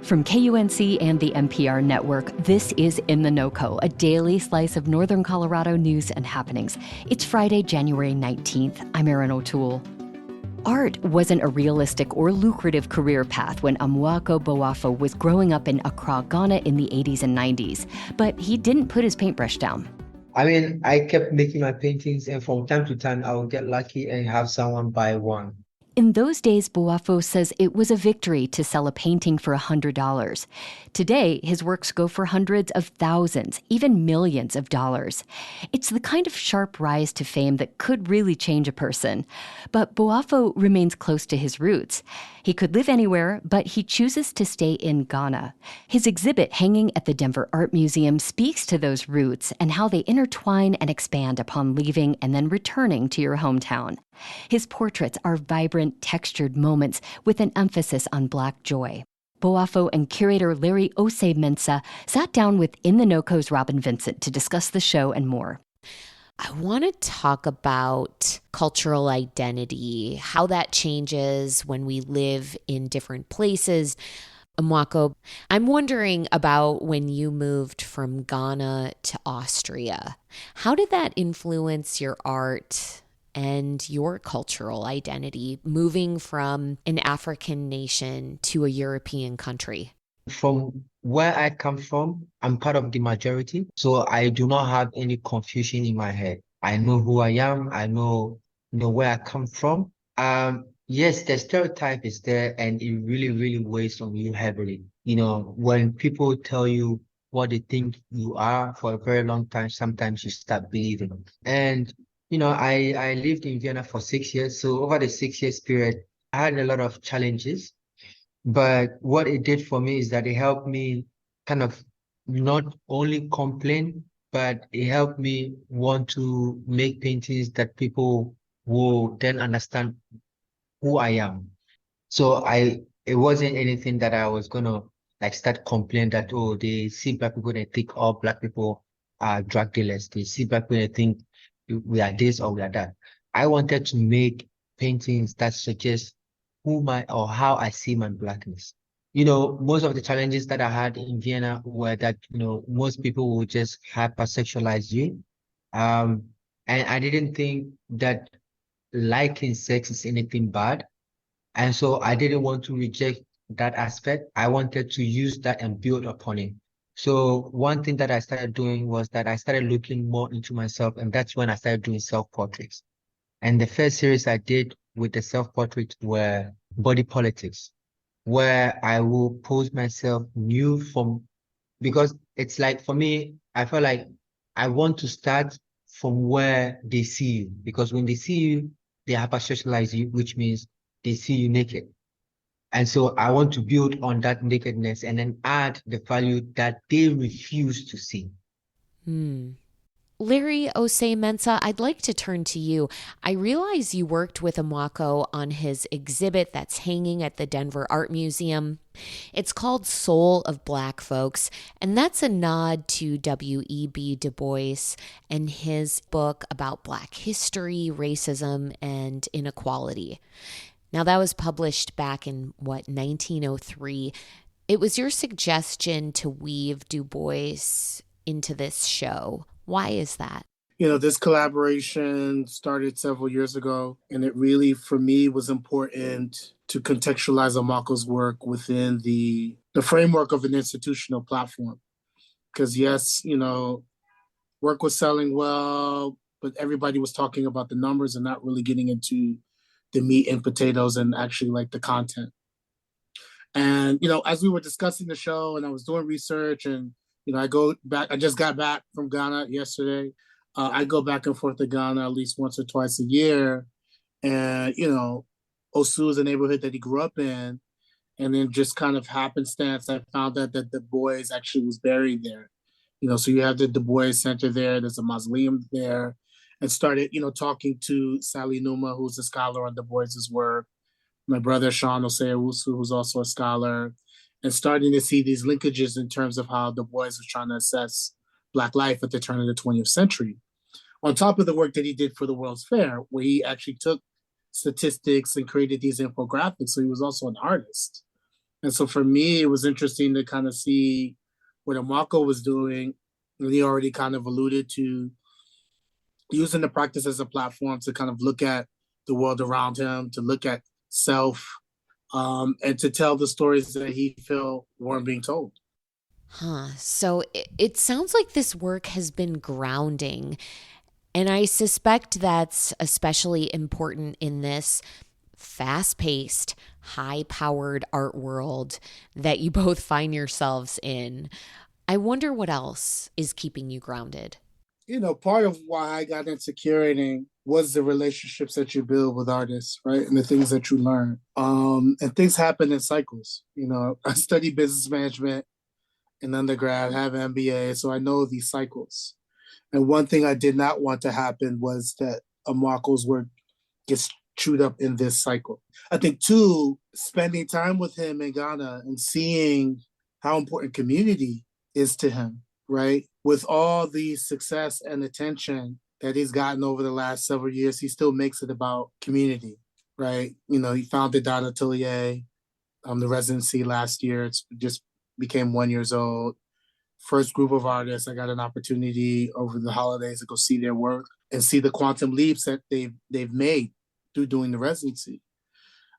From KUNC and the NPR network, this is In the NOCO, a daily slice of Northern Colorado news and happenings. It's Friday, January 19th. I'm Erin O'Toole. Art wasn't a realistic or lucrative career path when Amoako Boafo was growing up in Accra, Ghana in the 80s and 90s, but he didn't put his paintbrush down. I kept making my paintings, and from time to time, I would get lucky and have someone buy one. In those days, Boafo says it was a victory to sell a painting for $100. Today, his works go for hundreds of thousands, even millions of dollars. It's the kind of sharp rise to fame that could really change a person. But Boafo remains close to his roots. He could live anywhere, but he chooses to stay in Ghana. His exhibit hanging at the Denver Art Museum speaks to those roots and how they intertwine and expand upon leaving and then returning to your hometown. His portraits are vibrant, textured moments with an emphasis on Black joy. Boafo and curator Larry Osei-Mensah sat down with In the NOCO's Robin Vincent to discuss the show and more. I want to talk about cultural identity, how that changes when we live in different places. Amoako, I'm wondering about when you moved from Ghana to Austria. How did that influence your art and your cultural identity, moving from an African nation to a European country? From where I come from, I'm part of the majority, so I do not have any confusion in my head. I know who I am. I know where I come from. Yes, the stereotype is there, and it really, really weighs on you heavily. When people tell you what they think you are for a very long time, sometimes you start believing. And I lived in Vienna for 6 years. So over the 6 years period, I had a lot of challenges. But what it did for me is that it helped me kind of not only complain, but it helped me want to make paintings that people will then understand who I am. So it wasn't anything that I was gonna start complaining that, oh, they see Black people, they think all Black people are drug dealers. They see Black people, they think we are this or we are that. I wanted to make paintings that suggest or how I see my Blackness. Most of the challenges that I had in Vienna were that, most people would just hypersexualize you. And I didn't think that liking sex is anything bad. And so I didn't want to reject that aspect. I wanted to use that and build upon it. So one thing that I started doing was that I started looking more into myself, and that's when I started doing self-portraits. And the first series I did with the self-portraits were body politics, where I will pose myself because it's like, for me, I feel like I want to start from where they see you, because when they see you, they hypersexualize you, which means they see you naked. And so I want to build on that nakedness and then add the value that they refuse to see. Larry Osei-Mensah, I'd like to turn to you. I realize you worked with Amoako on his exhibit that's hanging at the Denver Art Museum. It's called Soul of Black Folks, and that's a nod to W.E.B. Du Bois and his book about Black history, racism, and inequality. Now, that was published back in, 1903. It was your suggestion to weave Du Bois into this show. Why is that? This collaboration started several years ago, and it really, for me, was important to contextualize Amaako's work within the framework of an institutional platform. Because yes, work was selling well, but everybody was talking about the numbers and not really getting into the meat and potatoes and actually the content. And, as we were discussing the show and I was doing research and, I just got back from Ghana yesterday. I go back and forth to Ghana at least once or twice a year. And, Osu is a neighborhood that he grew up in. And then just kind of happenstance, I found out that Du Bois actually was buried there. So you have the Du Bois Center there. There's a mausoleum there. And started, talking to Sally Numa, who's a scholar on Du Bois's work. My brother, Sean Osei-Owusu, who's also a scholar. And starting to see these linkages in terms of how Du Bois was trying to assess Black life at the turn of the 20th century. On top of the work that he did for the World's Fair, where he actually took statistics and created these infographics. So he was also an artist. And so for me, it was interesting to kind of see what Amoako was doing. And he already kind of alluded to using the practice as a platform to kind of look at the world around him, to look at self, and to tell the stories that he felt weren't being told. So it sounds like this work has been grounding. And I suspect that's especially important in this fast-paced, high-powered art world that you both find yourselves in. I wonder what else is keeping you grounded. Part of why I got into curating was the relationships that you build with artists, right? And the things that you learn. And things happen in cycles. I studied business management in undergrad, have an MBA, so I know these cycles. And one thing I did not want to happen was that Amoako's work gets chewed up in this cycle. I think, too, spending time with him in Ghana and seeing how important community is to him, right? With all the success and attention that he's gotten over the last several years, he still makes it about community, right? He founded Dot Atelier, the residency last year. It's just became 1 year old. First group of artists, I got an opportunity over the holidays to go see their work and see the quantum leaps that they've made through doing the residency.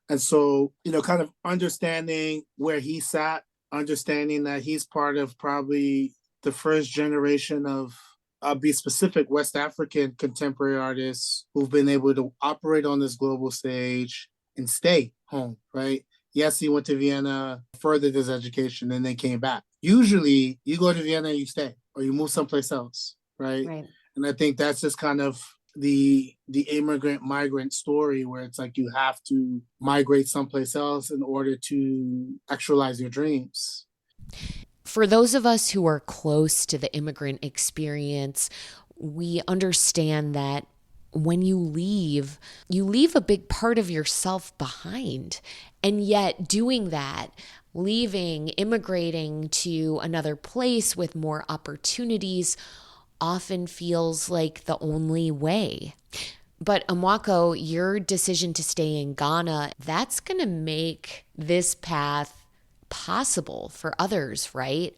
And so, kind of understanding where he sat, understanding that he's part of probably the first generation of, I'll be specific, West African contemporary artists who've been able to operate on this global stage and stay home, right? Yes, he went to Vienna, furthered his education, and then came back. Usually, you go to Vienna and you stay, or you move someplace else, right? And I think that's just kind of the immigrant-migrant story, where it's like you have to migrate someplace else in order to actualize your dreams. For those of us who are close to the immigrant experience, we understand that when you leave a big part of yourself behind. And yet doing that, leaving, immigrating to another place with more opportunities often feels like the only way. But Amoako, your decision to stay in Ghana, that's going to make this path possible for others, right?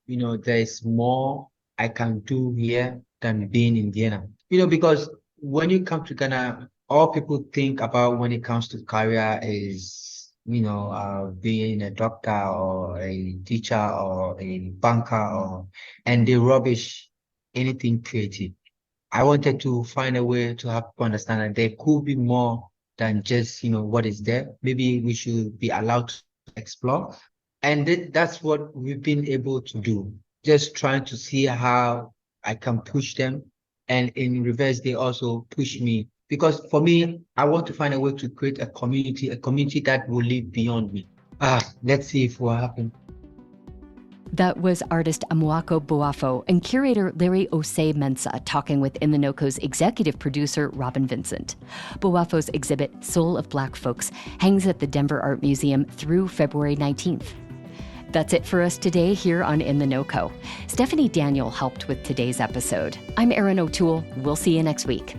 There's more I can do here than being in Vienna. Because when you come to Ghana, all people think about when it comes to career is, being a doctor or a teacher or a banker, and they rubbish anything creative. I wanted to find a way to have people understand that there could be more than just, what is there. Maybe we should be allowed to explore. And that's what we've been able to do. Just trying to see how I can push them. And in reverse, they also push me. Because for me, I want to find a way to create a community that will live beyond me. Let's see if it will happen. That was artist Amoako Boafo and curator Larry Osei-Mensah talking with In the NOCO's executive producer, Robin Vincent. Boafo's exhibit, Soul of Black Folks, hangs at the Denver Art Museum through February 19th. That's it for us today here on In the NOCO. Stephanie Daniel helped with today's episode. I'm Erin O'Toole. We'll see you next week.